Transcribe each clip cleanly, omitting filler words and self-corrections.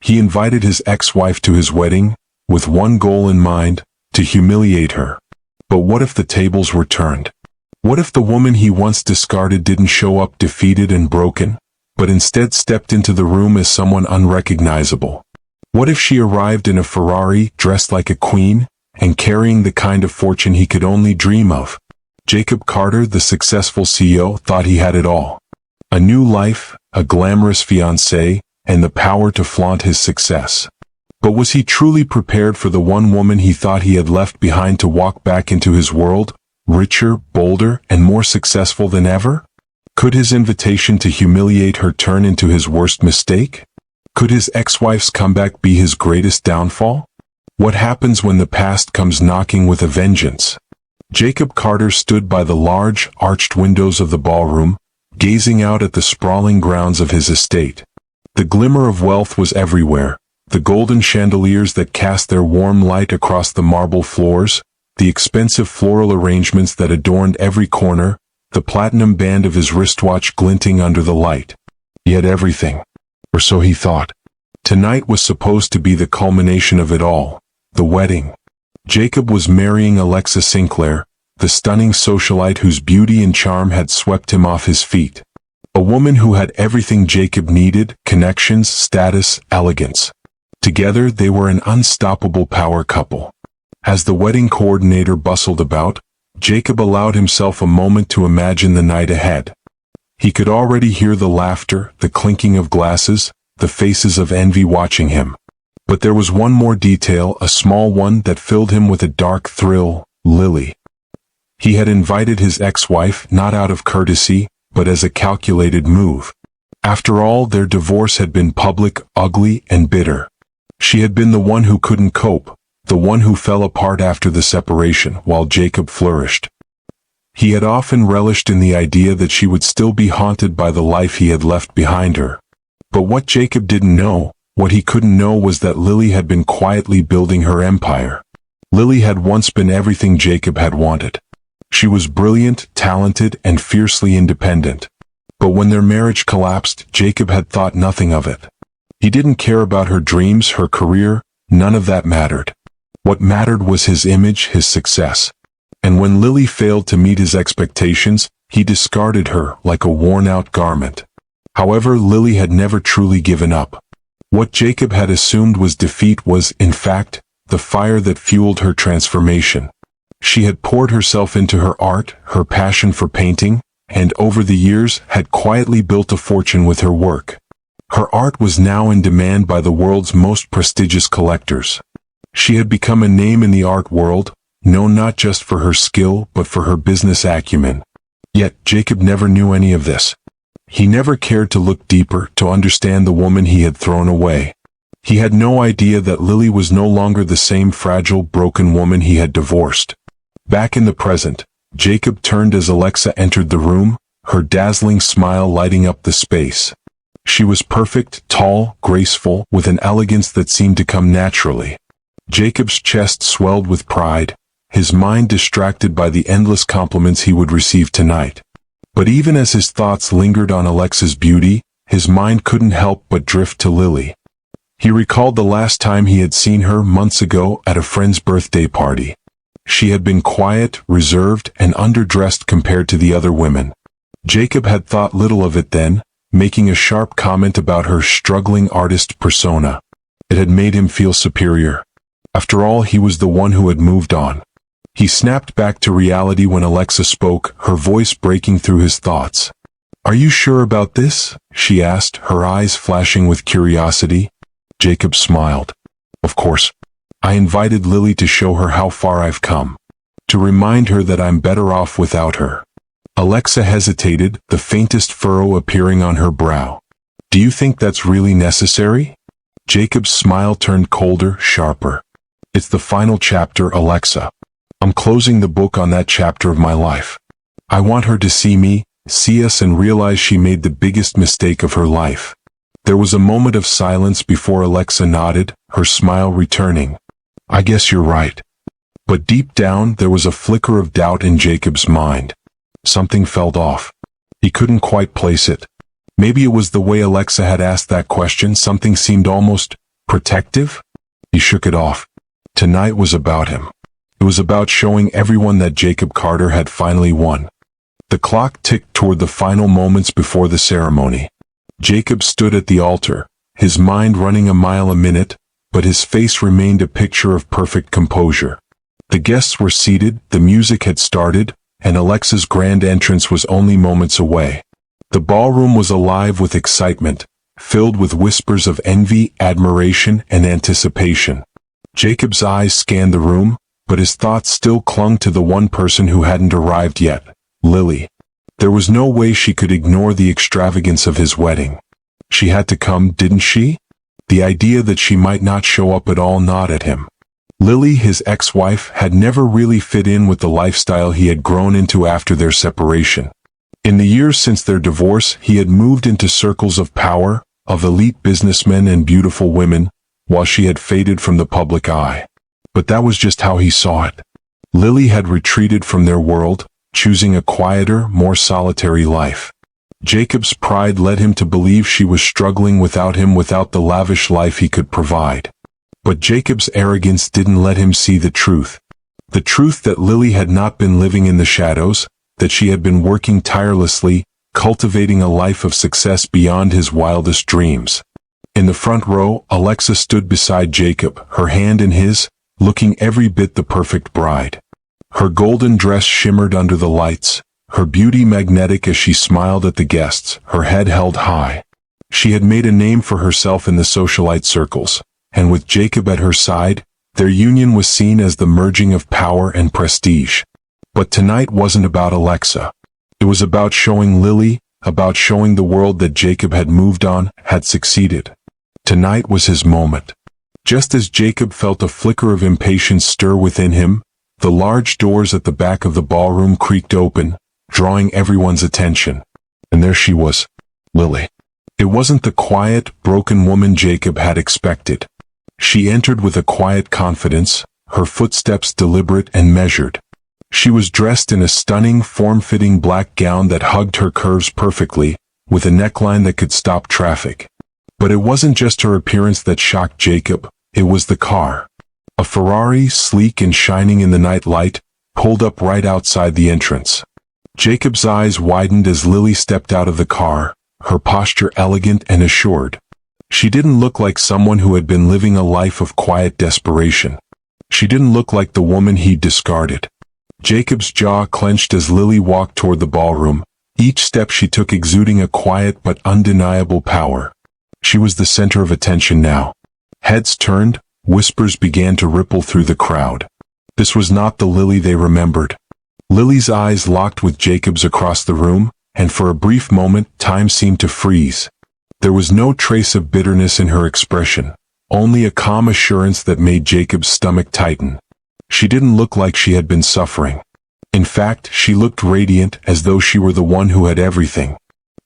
He invited his ex-wife to his wedding, with one goal in mind, to humiliate her. But what if the tables were turned? What if the woman he once discarded didn't show up defeated and broken, but instead stepped into the room as someone unrecognizable? What if she arrived in a Ferrari, dressed like a queen, and carrying the kind of fortune he could only dream of? Jacob Carter, the successful CEO, thought he had it all. A new life, a glamorous fiancée, and the power to flaunt his success. But was he truly prepared for the one woman he thought he had left behind to walk back into his world, richer, bolder, and more successful than ever? Could his invitation to humiliate her turn into his worst mistake? Could his ex-wife's comeback be his greatest downfall? What happens when the past comes knocking with a vengeance? Jacob Carter stood by the large, arched windows of the ballroom, gazing out at the sprawling grounds of his estate. The glimmer of wealth was everywhere, the golden chandeliers that cast their warm light across the marble floors, the expensive floral arrangements that adorned every corner, the platinum band of his wristwatch glinting under the light. He had everything. Or so he thought. Tonight was supposed to be the culmination of it all, the wedding. Jacob was marrying Alexa Sinclair, the stunning socialite whose beauty and charm had swept him off his feet. A woman who had everything Jacob needed: connections, status, elegance. Together they were an unstoppable power couple. As the wedding coordinator bustled about, Jacob allowed himself a moment to imagine the night ahead. He could already hear the laughter, the clinking of glasses, the faces of envy watching him. But there was one more detail, a small one, that filled him with a dark thrill: Lily. He had invited his ex-wife not out of courtesy, but as a calculated move. After all, their divorce had been public, ugly, and bitter. She had been the one who couldn't cope, the one who fell apart after the separation, while Jacob flourished. He had often relished in the idea that she would still be haunted by the life he had left behind her. But what Jacob didn't know, what he couldn't know, was that Lily had been quietly building her empire. Lily had once been everything Jacob had wanted. She was brilliant, talented, and fiercely independent. But when their marriage collapsed, Jacob had thought nothing of it. He didn't care about her dreams, her career, none of that mattered. What mattered was his image, his success. And when Lily failed to meet his expectations, he discarded her like a worn-out garment. However, Lily had never truly given up. What Jacob had assumed was defeat was, in fact, the fire that fueled her transformation. She had poured herself into her art, her passion for painting, and over the years had quietly built a fortune with her work. Her art was now in demand by the world's most prestigious collectors. She had become a name in the art world, known not just for her skill but for her business acumen. Yet Jacob never knew any of this. He never cared to look deeper, to understand the woman he had thrown away. He had no idea that Lily was no longer the same fragile, broken woman he had divorced. Back in the present, Jacob turned as Alexa entered the room, her dazzling smile lighting up the space. She was perfect, tall, graceful, with an elegance that seemed to come naturally. Jacob's chest swelled with pride, his mind distracted by the endless compliments he would receive tonight. But even as his thoughts lingered on Alexa's beauty, his mind couldn't help but drift to Lily. He recalled the last time he had seen her, months ago, at a friend's birthday party. She had been quiet, reserved, and underdressed compared to the other women. Jacob had thought little of it then, making a sharp comment about her struggling artist persona. It had made him feel superior. After all, he was the one who had moved on. He snapped back to reality when Alexa spoke, her voice breaking through his thoughts. "Are you sure about this?" she asked, her eyes flashing with curiosity. Jacob smiled. "Of course. I invited Lily to show her how far I've come. To remind her that I'm better off without her." Alexa hesitated, the faintest furrow appearing on her brow. "Do you think that's really necessary?" Jacob's smile turned colder, sharper. "It's the final chapter, Alexa. I'm closing the book on that chapter of my life. I want her to see me, see us, and realize she made the biggest mistake of her life." There was a moment of silence before Alexa nodded, her smile returning. "I guess you're right." But deep down there was a flicker of doubt in Jacob's mind. Something felt off. He couldn't quite place it. Maybe it was the way Alexa had asked that question. Something seemed almost Protective? He shook it off. Tonight was about him. It was about showing everyone that Jacob Carter had finally won. The clock ticked toward the final moments before the ceremony. Jacob stood at the altar, his mind running a mile a minute, but his face remained a picture of perfect composure. The guests were seated, the music had started, and Alexa's grand entrance was only moments away. The ballroom was alive with excitement, filled with whispers of envy, admiration, and anticipation. Jacob's eyes scanned the room, but his thoughts still clung to the one person who hadn't arrived yet, Lily. There was no way she could ignore the extravagance of his wedding. She had to come, didn't she? The idea that she might not show up at all gnawed at him. Lily, his ex-wife, had never really fit in with the lifestyle he had grown into after their separation. In the years since their divorce, he had moved into circles of power, of elite businessmen and beautiful women, while she had faded from the public eye. But that was just how he saw it. Lily had retreated from their world, choosing a quieter, more solitary life. Jacob's pride led him to believe she was struggling without him, without the lavish life he could provide. But Jacob's arrogance didn't let him see the truth. The truth that Lily had not been living in the shadows, that she had been working tirelessly, cultivating a life of success beyond his wildest dreams. In the front row, Alexa stood beside Jacob, her hand in his, looking every bit the perfect bride. Her golden dress shimmered under the lights, her beauty magnetic as she smiled at the guests, her head held high. She had made a name for herself in the socialite circles, and with Jacob at her side, their union was seen as the merging of power and prestige. But tonight wasn't about Alexa. It was about showing Lily, about showing the world that Jacob had moved on, had succeeded. Tonight was his moment. Just as Jacob felt a flicker of impatience stir within him, the large doors at the back of the ballroom creaked open, drawing everyone's attention. And there she was, Lily. It wasn't the quiet, broken woman Jacob had expected. She entered with a quiet confidence, her footsteps deliberate and measured. She was dressed in a stunning, form-fitting black gown that hugged her curves perfectly, with a neckline that could stop traffic. But it wasn't just her appearance that shocked Jacob, it was the car. A Ferrari, sleek and shining in the night light, pulled up right outside the entrance. Jacob's eyes widened as Lily stepped out of the car, her posture elegant and assured. She didn't look like someone who had been living a life of quiet desperation. She didn't look like the woman he'd discarded. Jacob's jaw clenched as Lily walked toward the ballroom, each step she took exuding a quiet but undeniable power. She was the center of attention now. Heads turned, whispers began to ripple through the crowd. This was not the Lily they remembered. Lily's eyes locked with Jacob's across the room, and for a brief moment, time seemed to freeze. There was no trace of bitterness in her expression, only a calm assurance that made Jacob's stomach tighten. She didn't look like she had been suffering. In fact, she looked radiant, as though she were the one who had everything.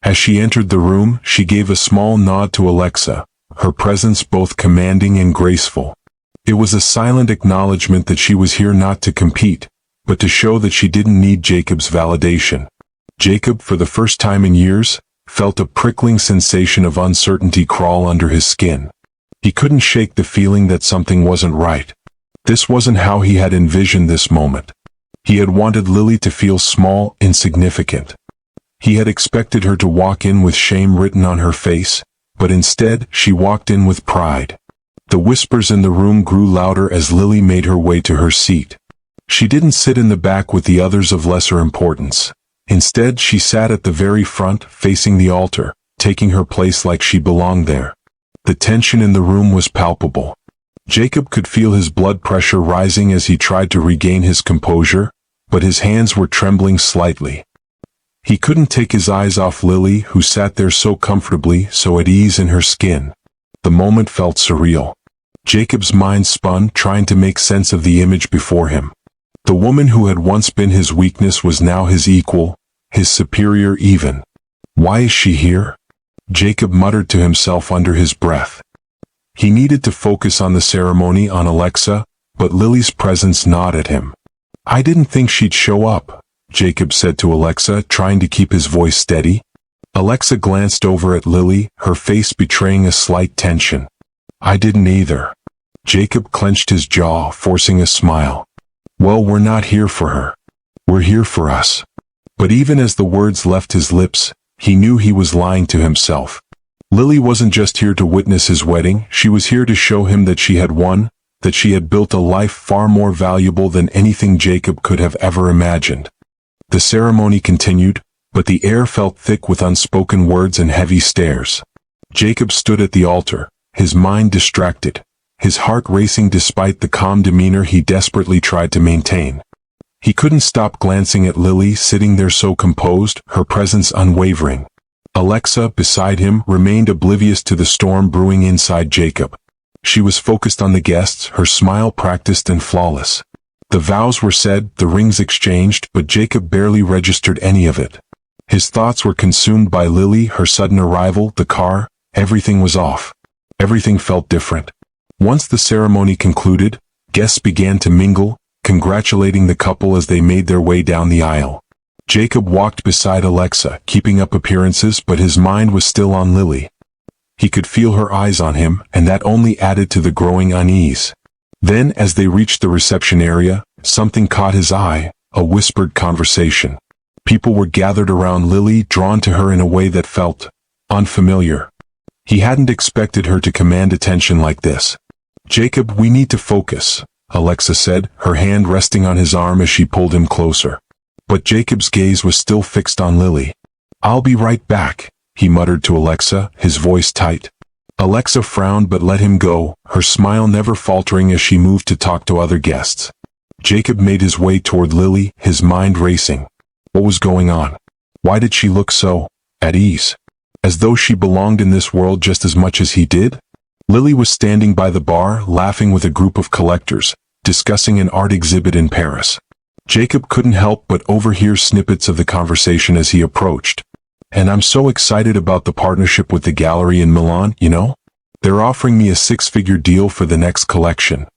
As she entered the room, she gave a small nod to Alexa, her presence both commanding and graceful. It was a silent acknowledgement that she was here not to compete, but to show that she didn't need Jacob's validation. Jacob, for the first time in years, felt a prickling sensation of uncertainty crawl under his skin. He couldn't shake the feeling that something wasn't right. This wasn't how he had envisioned this moment. He had wanted Lily to feel small, insignificant. He had expected her to walk in with shame written on her face, but instead, she walked in with pride. The whispers in the room grew louder as Lily made her way to her seat. She didn't sit in the back with the others of lesser importance. Instead, she sat at the very front, facing the altar, taking her place like she belonged there. The tension in the room was palpable. Jacob could feel his blood pressure rising as he tried to regain his composure, but his hands were trembling slightly. He couldn't take his eyes off Lily, who sat there so comfortably, so at ease in her skin. The moment felt surreal. Jacob's mind spun, trying to make sense of the image before him. The woman who had once been his weakness was now his equal, his superior even. Why is she here? Jacob muttered to himself under his breath. He needed to focus on the ceremony, on Alexa, but Lily's presence gnawed at him. I didn't think she'd show up, Jacob said to Alexa, trying to keep his voice steady. Alexa glanced over at Lily, her face betraying a slight tension. I didn't either. Jacob clenched his jaw, forcing a smile. Well, we're not here for her. We're here for us. But even as the words left his lips, he knew he was lying to himself. Lily wasn't just here to witness his wedding, she was here to show him that she had won, that she had built a life far more valuable than anything Jacob could have ever imagined. The ceremony continued, but the air felt thick with unspoken words and heavy stares. Jacob stood at the altar, his mind distracted, his heart racing despite the calm demeanor he desperately tried to maintain. He couldn't stop glancing at Lily sitting there so composed, her presence unwavering. Alexa, beside him, remained oblivious to the storm brewing inside Jacob. She was focused on the guests, her smile practiced and flawless. The vows were said, the rings exchanged, but Jacob barely registered any of it. His thoughts were consumed by Lily, her sudden arrival, the car. Everything was off. Everything felt different. Once the ceremony concluded, guests began to mingle, congratulating the couple as they made their way down the aisle. Jacob walked beside Alexa, keeping up appearances, but his mind was still on Lily. He could feel her eyes on him, and that only added to the growing unease. Then, as they reached the reception area, something caught his eye, a whispered conversation. People were gathered around Lily, drawn to her in a way that felt unfamiliar. He hadn't expected her to command attention like this. Jacob, we need to focus, Alexa said, her hand resting on his arm as she pulled him closer. But Jacob's gaze was still fixed on Lily. I'll be right back, he muttered to Alexa, his voice tight. Alexa frowned but let him go, her smile never faltering as she moved to talk to other guests. Jacob made his way toward Lily, his mind racing. What was going on? Why did she look so at ease? As though she belonged in this world just as much as he did? Lily was standing by the bar, laughing with a group of collectors, discussing an art exhibit in Paris. Jacob couldn't help but overhear snippets of the conversation as he approached. And I'm so excited about the partnership with the gallery in Milan, you know? They're offering me a 6-figure deal for the next collection.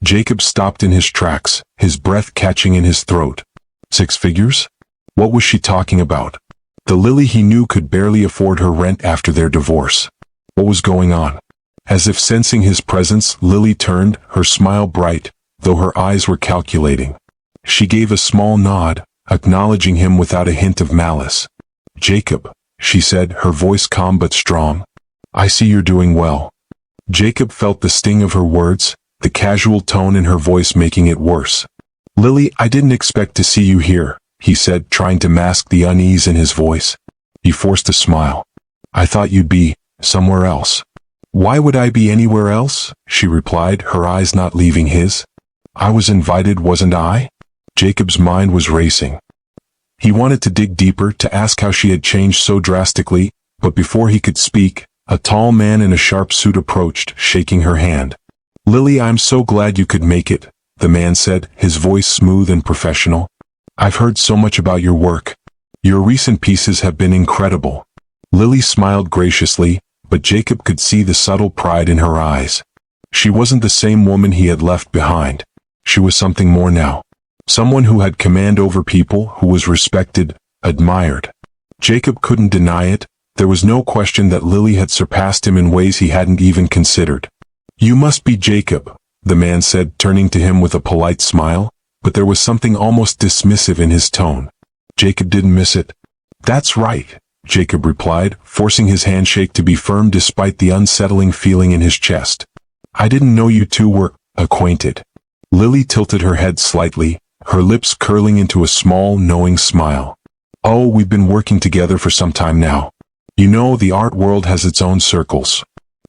Jacob stopped in his tracks, his breath catching in his throat. 6 figures? What was she talking about? The Lily he knew could barely afford her rent after their divorce. What was going on? As if sensing his presence, Lily turned, her smile bright, though her eyes were calculating. She gave a small nod, acknowledging him without a hint of malice. Jacob, she said, her voice calm but strong. I see you're doing well. Jacob felt the sting of her words, the casual tone in her voice making it worse. Lily, I didn't expect to see you here, he said, trying to mask the unease in his voice. He forced a smile. I thought you'd be somewhere else. Why would I be anywhere else? She replied, her eyes not leaving his. I was invited, wasn't I? Jacob's mind was racing. He wanted to dig deeper, to ask how she had changed so drastically, but before he could speak, a tall man in a sharp suit approached, shaking her hand. Lily, I'm so glad you could make it, the man said, his voice smooth and professional. I've heard so much about your work. Your recent pieces have been incredible. Lily smiled graciously, but Jacob could see the subtle pride in her eyes. She wasn't the same woman he had left behind. She was something more now. Someone who had command over people, who was respected, admired. Jacob couldn't deny it. There was no question that Lily had surpassed him in ways he hadn't even considered. You must be Jacob, the man said, turning to him with a polite smile, but there was something almost dismissive in his tone. Jacob didn't miss it. That's right, Jacob replied, forcing his handshake to be firm despite the unsettling feeling in his chest. I didn't know you two were acquainted. Lily tilted her head slightly, her lips curling into a small, knowing smile. Oh, we've been working together for some time now. You know, the art world has its own circles.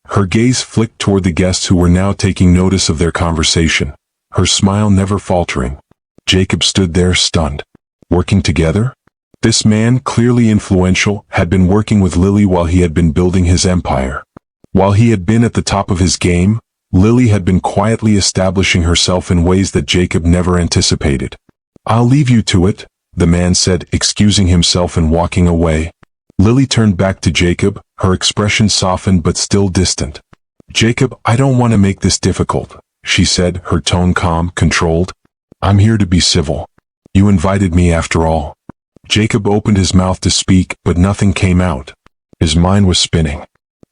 Her gaze flicked toward the guests who were now taking notice of their conversation, her smile never faltering. Jacob stood there stunned. Working together? This man, clearly influential, had been working with Lily while he had been building his empire. While he had been at the top of his game, Lily had been quietly establishing herself in ways that Jacob never anticipated. I'll leave you to it, the man said, excusing himself and walking away. Lily turned back to Jacob, her expression softened but still distant. Jacob, I don't want to make this difficult, she said, her tone calm, controlled. I'm here to be civil. You invited me after all. Jacob opened his mouth to speak, but nothing came out. His mind was spinning.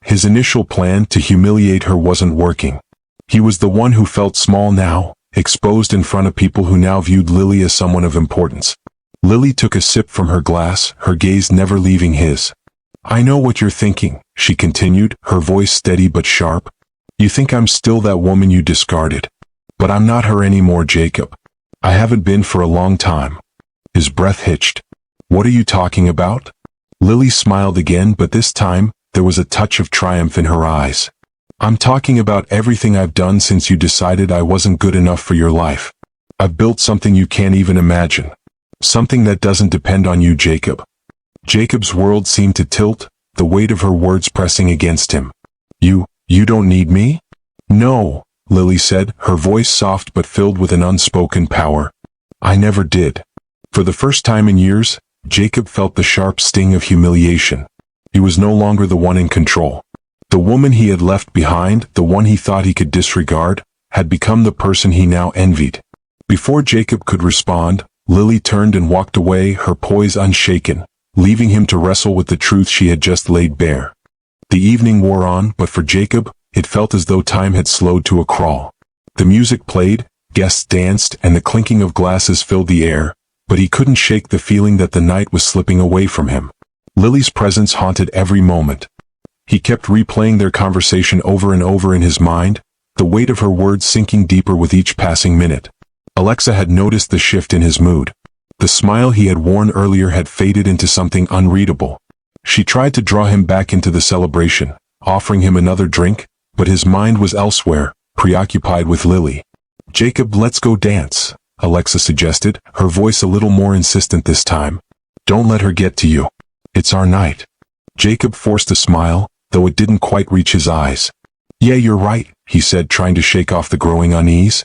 His initial plan to humiliate her wasn't working. He was the one who felt small now, exposed in front of people who now viewed Lily as someone of importance. Lily took a sip from her glass, her gaze never leaving his. "I know what you're thinking," she continued, her voice steady but sharp. "You think I'm still that woman you discarded. But I'm not her anymore, Jacob. I haven't been for a long time." His breath hitched. "What are you talking about?" Lily smiled again, but this time, there was a touch of triumph in her eyes. "I'm talking about everything I've done since you decided I wasn't good enough for your life. I've built something you can't even imagine. Something that doesn't depend on you, Jacob." Jacob's world seemed to tilt, the weight of her words pressing against him. You don't need me?" "No," Lily said, her voice soft but filled with an unspoken power. "I never did." For the first time in years, Jacob felt the sharp sting of humiliation. He was no longer the one in control. The woman he had left behind, the one he thought he could disregard, had become the person he now envied. Before Jacob could respond, Lily turned and walked away, her poise unshaken, leaving him to wrestle with the truth she had just laid bare. The evening wore on, but for Jacob, it felt as though time had slowed to a crawl. The music played, guests danced, and the clinking of glasses filled the air, but he couldn't shake the feeling that the night was slipping away from him. Lily's presence haunted every moment. He kept replaying their conversation over and over in his mind, the weight of her words sinking deeper with each passing minute. Alexa had noticed the shift in his mood. The smile he had worn earlier had faded into something unreadable. She tried to draw him back into the celebration, offering him another drink, but his mind was elsewhere, preoccupied with Lily. "Jacob, let's go dance," Alexa suggested, her voice a little more insistent this time. "Don't let her get to you. It's our night." Jacob forced a smile, though it didn't quite reach his eyes. "Yeah, you're right," he said, trying to shake off the growing unease.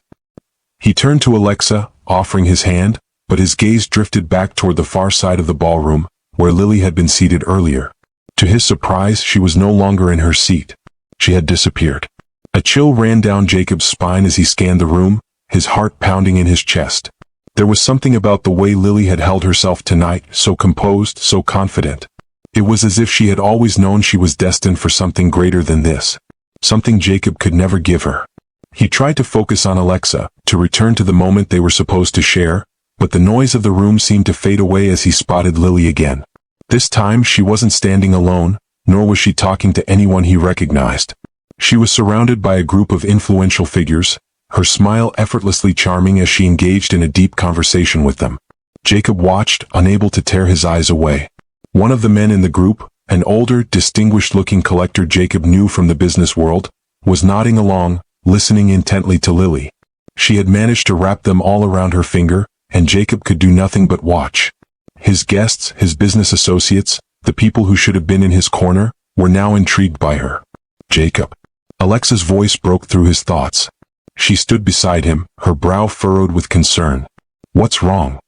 He turned to Alexa, offering his hand, but his gaze drifted back toward the far side of the ballroom, where Lily had been seated earlier. To his surprise, she was no longer in her seat. She had disappeared. A chill ran down Jacob's spine as he scanned the room, his heart pounding in his chest. There was something about the way Lily had held herself tonight, so composed, so confident. It was as if she had always known she was destined for something greater than this. Something Jacob could never give her. He tried to focus on Alexa, to return to the moment they were supposed to share, but the noise of the room seemed to fade away as he spotted Lily again. This time she wasn't standing alone, nor was she talking to anyone he recognized. She was surrounded by a group of influential figures, her smile effortlessly charming as she engaged in a deep conversation with them. Jacob watched, unable to tear his eyes away. One of the men in the group, an older, distinguished-looking collector Jacob knew from the business world, was nodding along, listening intently to Lily. She had managed to wrap them all around her finger, and Jacob could do nothing but watch. His guests, his business associates, the people who should have been in his corner, were now intrigued by her. "Jacob." Alexa's voice broke through his thoughts. She stood beside him, her brow furrowed with concern. "What's wrong?"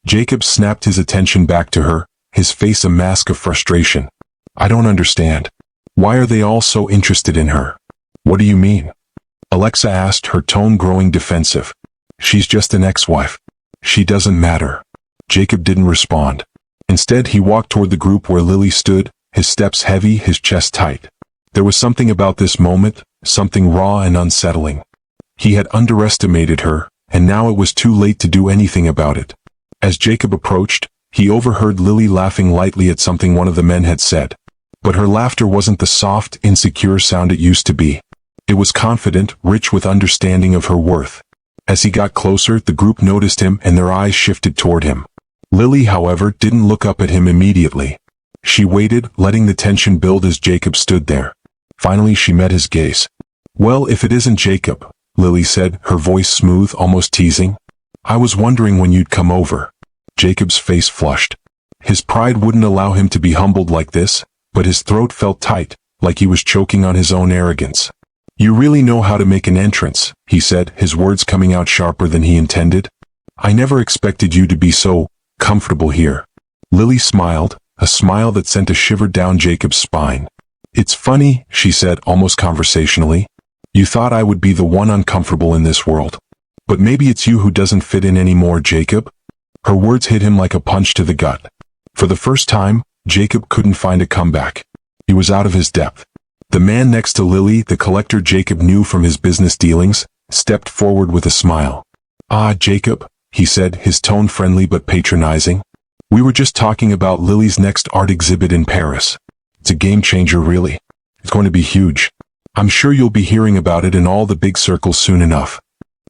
Jacob snapped his attention back to her, his face a mask of frustration. "I don't understand. Why are they all so interested in her?" "What do you mean?" Alexa asked, her tone growing defensive. "She's just an ex-wife. She doesn't matter." Jacob didn't respond. Instead, he walked toward the group where Lily stood, his steps heavy, his chest tight. There was something about this moment, something raw and unsettling. He had underestimated her, and now it was too late to do anything about it. As Jacob approached, he overheard Lily laughing lightly at something one of the men had said. But her laughter wasn't the soft, insecure sound it used to be. It was confident, rich with understanding of her worth. As he got closer, the group noticed him and their eyes shifted toward him. Lily, however, didn't look up at him immediately. She waited, letting the tension build as Jacob stood there. Finally, she met his gaze. "Well, if it isn't Jacob," Lily said, her voice smooth, almost teasing. "I was wondering when you'd come over." Jacob's face flushed. His pride wouldn't allow him to be humbled like this, but his throat felt tight, like he was choking on his own arrogance. "You really know how to make an entrance," he said, his words coming out sharper than he intended. "I never expected you to be so comfortable here." Lily smiled, a smile that sent a shiver down Jacob's spine. "It's funny," she said, almost conversationally. "You thought I would be the one uncomfortable in this world. But maybe it's you who doesn't fit in anymore, Jacob." Her words hit him like a punch to the gut. For the first time, Jacob couldn't find a comeback. He was out of his depth. The man next to Lily, the collector Jacob knew from his business dealings, stepped forward with a smile. "Ah, Jacob," he said, his tone friendly but patronizing. "We were just talking about Lily's next art exhibit in Paris. It's a game changer, really. It's going to be huge. I'm sure you'll be hearing about it in all the big circles soon enough."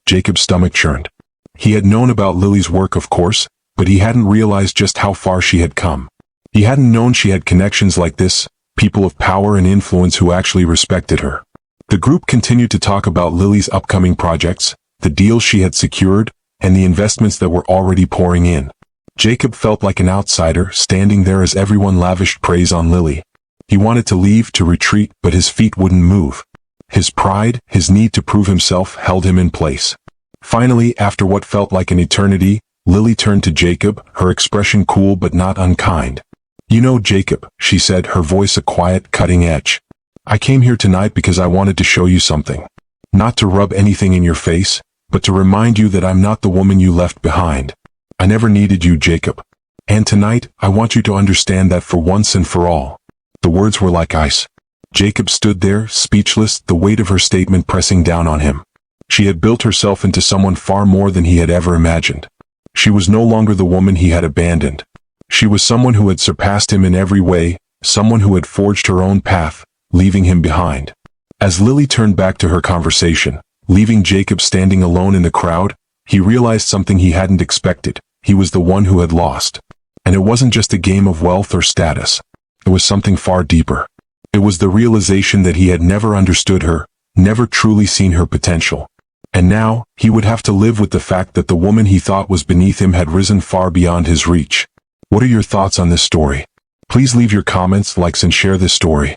Jacob's stomach churned. He had known about Lily's work, of course, but he hadn't realized just how far she had come. He hadn't known she had connections like this, people of power and influence who actually respected her. The group continued to talk about Lily's upcoming projects, the deals she had secured, and the investments that were already pouring in. Jacob felt like an outsider, standing there as everyone lavished praise on Lily. He wanted to leave, to retreat, but his feet wouldn't move. His pride, his need to prove himself, held him in place. Finally, after what felt like an eternity, Lily turned to Jacob, her expression cool but not unkind. "You know, Jacob," she said, her voice a quiet, cutting edge. "I came here tonight because I wanted to show you something. Not to rub anything in your face, but to remind you that I'm not the woman you left behind. I never needed you, Jacob. And tonight, I want you to understand that for once and for all." The words were like ice. Jacob stood there, speechless, the weight of her statement pressing down on him. She had built herself into someone far more than he had ever imagined. She was no longer the woman he had abandoned. She was someone who had surpassed him in every way, someone who had forged her own path, leaving him behind. As Lily turned back to her conversation, leaving Jacob standing alone in the crowd, he realized something he hadn't expected. He was the one who had lost. And it wasn't just a game of wealth or status. It was something far deeper. It was the realization that he had never understood her, never truly seen her potential. And now, he would have to live with the fact that the woman he thought was beneath him had risen far beyond his reach. What are your thoughts on this story? Please leave your comments, likes, and share this story.